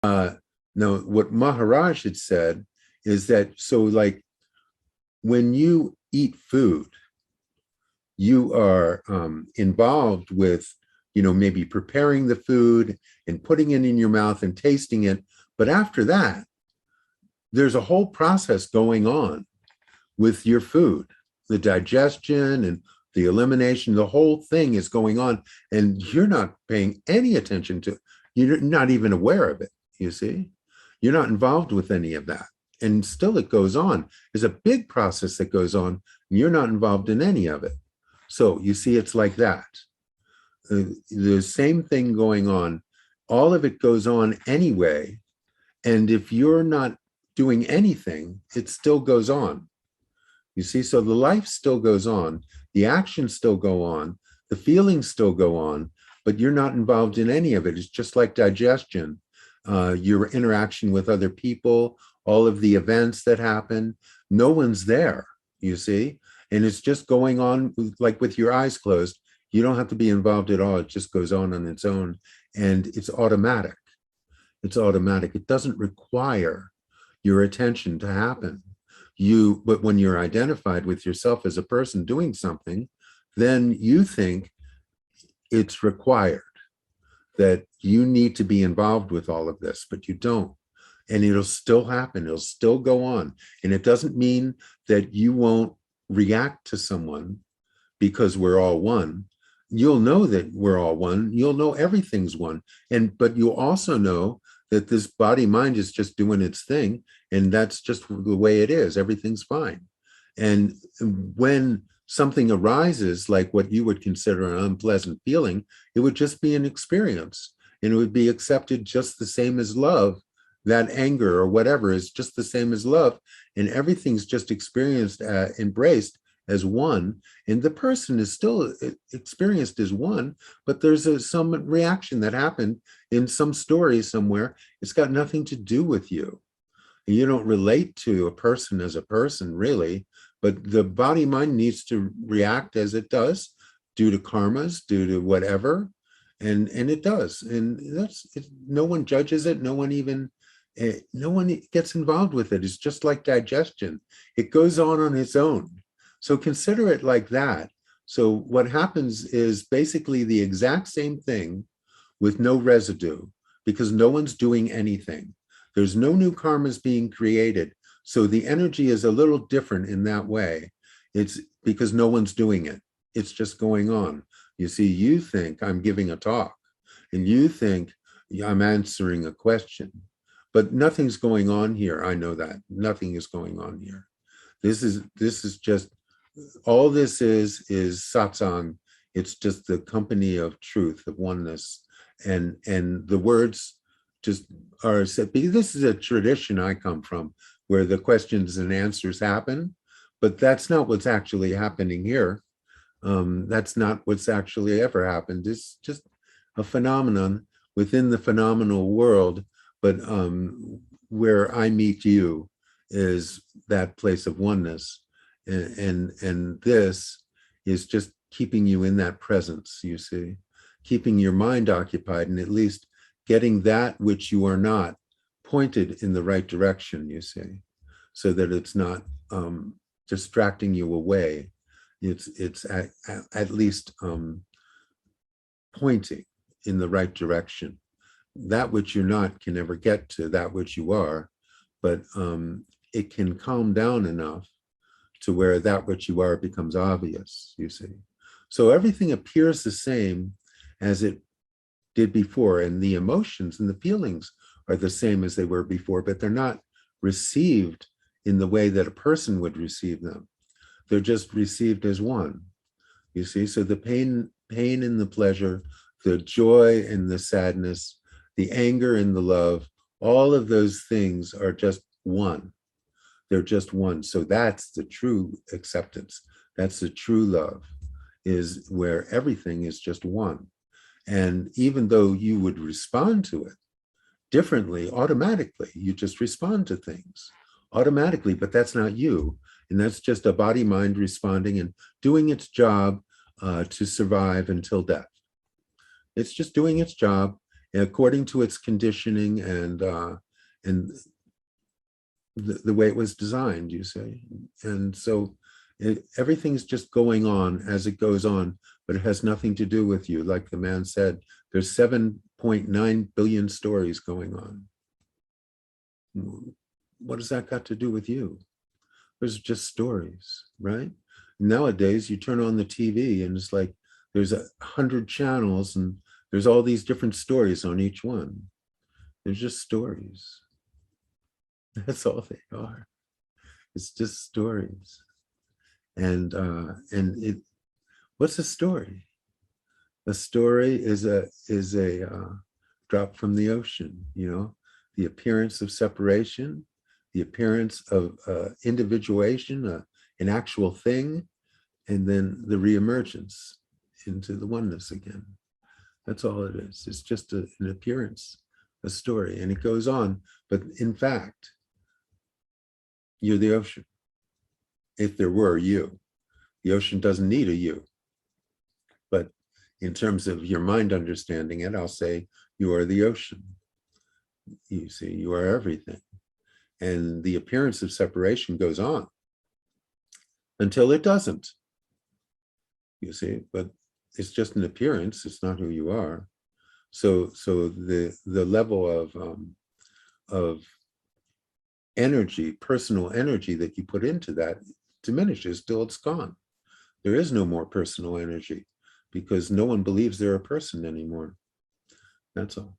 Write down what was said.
No, what Maharaj had said is that, so like when you eat food, you are involved with, maybe preparing the food and putting it in your mouth and tasting it. But after that, there's a whole process going on with your food, the digestion and the elimination, the whole thing is going on, and you're not paying any attention to, you're not even aware of it, you see? You're not involved with any of that. And still it goes on. There's a big process that goes on, and you're not involved in any of it. So you see, it's like that. The same thing going on. All of it goes on anyway. And if you're not doing anything, it still goes on. You see, so the life still goes on, the actions still go on, the feelings still go on, but you're not involved in any of it. It's just like digestion, your interaction with other people, all of the events that happen, no one's there, you see? And it's just going on like with your eyes closed. You don't have to be involved at all. It just goes on its own, and it's automatic. It's automatic. It doesn't require your attention to happen. But when you're identified with yourself as a person doing something, then you think it's required, that you need to be involved with all of this, but you don't. And it'll still happen. It'll still go on. And it doesn't mean that you won't react to someone because we're all one. You'll know that we're all one. You'll know everything's one. But you'll also know that this body mind is just doing its thing, and that's just the way it is. Everything's fine. And when something arises, like what you would consider an unpleasant feeling, it would just be an experience, and it would be accepted just the same as love. That anger or whatever is just the same as love, and everything's just experienced, embraced as one, and the person is still experienced as one, but there's some reaction that happened in some story somewhere. It's got nothing to do with you. You don't relate to a person as a person, really, but the body mind needs to react as it does due to karmas, due to whatever, and it does. And no one judges it, no one gets involved with it. It's just like digestion. It goes on its own. So consider it like that. So what happens is basically the exact same thing with no residue, because no one's doing anything. There's no new karmas being created. So the energy is a little different in that way. It's because no one's doing it. It's just going on. You see, you think I'm giving a talk, and you think I'm answering a question, but nothing's going on here. I know that. Nothing is going on here. This is just, all this is satsang. It's just the company of truth, of oneness. And the words just are said, because this is a tradition I come from, where the questions and answers happen, but that's not what's actually happening here. That's not what's actually ever happened. It's just a phenomenon within the phenomenal world, but where I meet you is that place of oneness. And this is just keeping you in that presence, you see, keeping your mind occupied, and at least getting that which you are not pointed in the right direction, you see, so that it's not distracting you away. It's at least pointing in the right direction. That which you're not can never get to that which you are, but it can calm down enough to where that which you are becomes obvious, you see. So everything appears the same as it did before, and the emotions and the feelings are the same as they were before, but they're not received in the way that a person would receive them. They're just received as one, you see. So the pain and the pleasure, the joy and the sadness, the anger and the love, all of those things are just one. They're just one. So that's the true acceptance. That's the true love, is where everything is just one. And even though you would respond to it differently, automatically, you just respond to things automatically, but that's not you. And that's just a body mind responding and doing its job to survive until death. It's just doing its job. according to its conditioning and the way it was designed, you say. And so everything's just going on as it goes on, but it has nothing to do with you. Like the man said, there's 7.9 billion stories going on. What has that got to do with you? There's just stories, right? Nowadays, you turn on the TV and it's like there's 100 channels and there's all these different stories on each one. There's just stories. That's all they are. It's just stories. And what's a story? A story is a drop from the ocean, you know, the appearance of separation, the appearance of individuation, an actual thing, and then the reemergence into the oneness again. That's all it is. It's just an appearance, a story, and it goes on. But in fact, you're the ocean. If there were you, the ocean doesn't need a you. But in terms of your mind understanding it, I'll say you are the ocean. You see, you are everything. And the appearance of separation goes on until it doesn't. You see, but it's just an appearance. It's not who you are. So the level of energy, personal energy that you put into that diminishes till it's gone. There is no more personal energy because no one believes they're a person anymore. That's all.